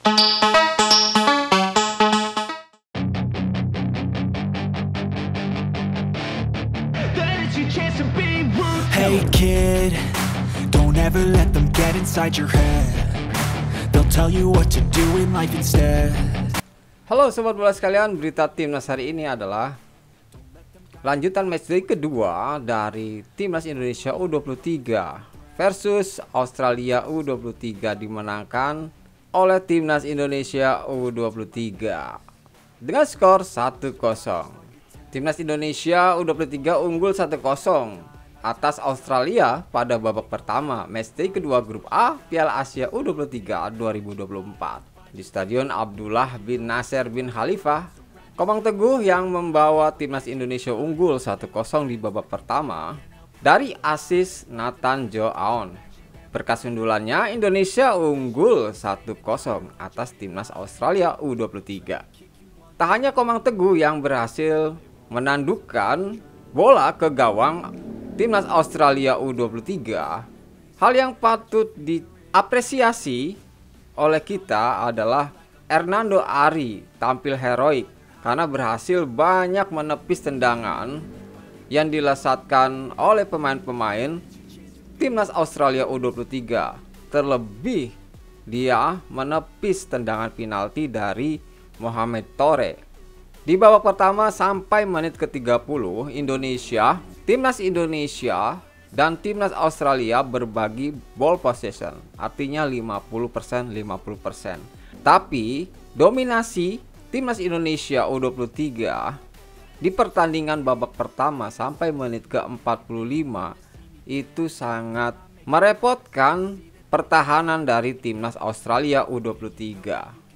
Hey kid, don't ever let them get inside your head. They'll tell you what to do in life instead. Halo sobat bola sekalian, berita timnas hari ini adalah lanjutan matchday kedua dari timnas Indonesia U23 versus Australia U23, dimenangkan oleh timnas Indonesia U23 dengan skor 1-0. Timnas Indonesia U23 unggul 1-0 atas Australia pada babak pertama matchday kedua grup A Piala Asia U23 2024 di Stadion Abdullah bin Nasser bin Khalifah. Komang Teguh yang membawa timnas Indonesia unggul 1-0 di babak pertama dari asis Nathan Jo Aon. Berkas sundulannya Indonesia unggul 1-0 atas timnas Australia U23. Tak hanya Komang Teguh yang berhasil menandukkan bola ke gawang timnas Australia U23, hal yang patut diapresiasi oleh kita adalah Hernando Ari tampil heroik karena berhasil banyak menepis tendangan yang dilesatkan oleh pemain-pemain timnas Australia U23. Terlebih dia menepis tendangan penalti dari Mohamed Tore. Di babak pertama sampai menit ke-30, timnas Indonesia dan timnas Australia berbagi ball possession, artinya 50%-50%. Tapi dominasi timnas Indonesia U23 di pertandingan babak pertama sampai menit ke-45 itu sangat merepotkan pertahanan dari timnas Australia U23,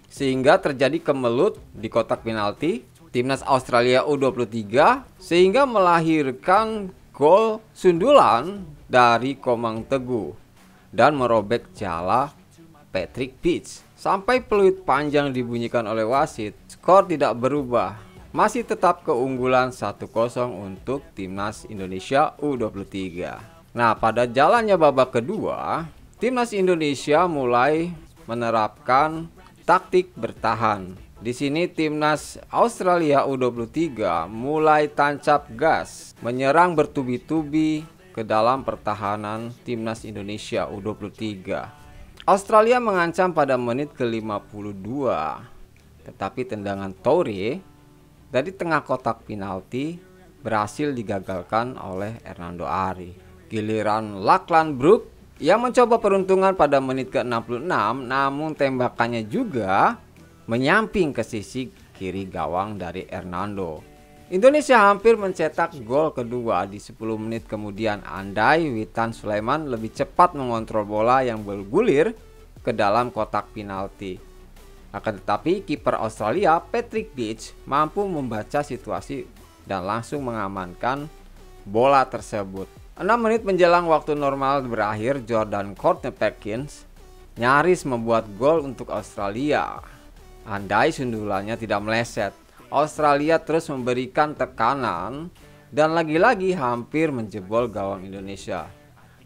sehingga terjadi kemelut di kotak penalti timnas Australia U23 sehingga melahirkan gol sundulan dari Komang Teguh dan merobek jala Patrick Beach. Sampai peluit panjang dibunyikan oleh wasit, skor tidak berubah, masih tetap keunggulan 1-0 untuk timnas Indonesia U23. Nah, pada jalannya babak kedua, timnas Indonesia mulai menerapkan taktik bertahan. Di sini timnas Australia U23 mulai tancap gas, menyerang bertubi-tubi ke dalam pertahanan timnas Indonesia U23. Australia mengancam pada menit ke-52, tetapi tendangan Toure dari tengah kotak penalti berhasil digagalkan oleh Hernando Ari. Giliran Lachlan Brook yang mencoba peruntungan pada menit ke-66, namun tembakannya juga menyamping ke sisi kiri gawang dari Hernando. Indonesia hampir mencetak gol kedua di 10 menit kemudian, andai Witan Sulaiman lebih cepat mengontrol bola yang bergulir ke dalam kotak penalti. Akan tetapi kiper Australia Patrick Beach mampu membaca situasi dan langsung mengamankan bola tersebut. 6 menit menjelang waktu normal berakhir, Jordan Courtney Perkins nyaris membuat gol untuk Australia. Andai sundulannya tidak meleset, Australia terus memberikan tekanan dan lagi-lagi hampir menjebol gawang Indonesia.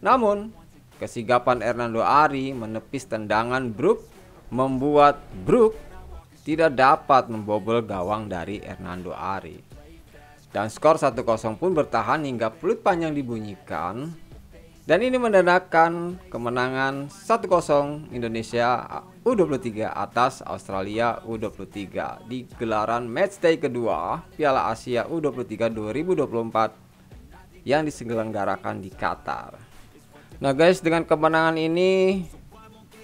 Namun, kesigapan Hernando Ari menepis tendangan Brook membuat Brook tidak dapat membobol gawang dari Hernando Ari. Dan skor 1-0 pun bertahan hingga peluit panjang dibunyikan. Dan ini menandakan kemenangan 1-0 Indonesia U23 atas Australia U23 di gelaran matchday kedua Piala Asia U23 2024 yang diselenggarakan di Qatar. Nah guys, dengan kemenangan ini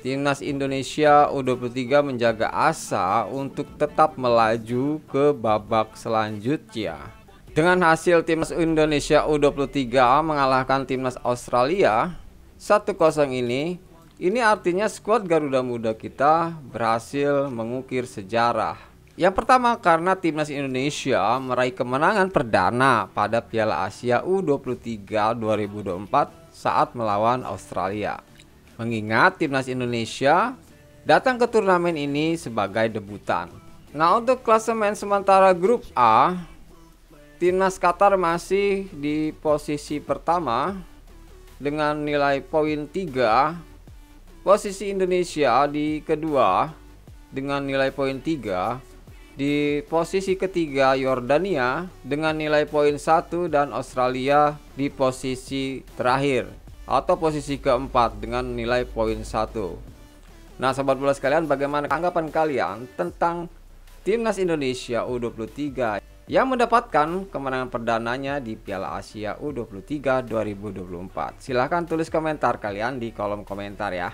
timnas Indonesia U23 menjaga asa untuk tetap melaju ke babak selanjutnya. Dengan hasil timnas Indonesia U23 mengalahkan timnas Australia 1-0 ini artinya skuad Garuda Muda kita berhasil mengukir sejarah. Yang pertama karena timnas Indonesia meraih kemenangan perdana pada Piala Asia U23 2024 saat melawan Australia. Mengingat timnas Indonesia datang ke turnamen ini sebagai debutan. Nah, untuk klasemen sementara grup A, timnas Qatar masih di posisi pertama dengan nilai poin 3. Posisi Indonesia di kedua dengan nilai poin 3. Di posisi ketiga Yordania dengan nilai poin 1 dan Australia di posisi terakhir atau posisi keempat dengan nilai poin 1. Nah, sobat bola sekalian, bagaimana tanggapan kalian tentang Timnas Indonesia U23 yang mendapatkan kemenangan perdananya di Piala Asia U23 2024? Silahkan tulis komentar kalian di kolom komentar ya.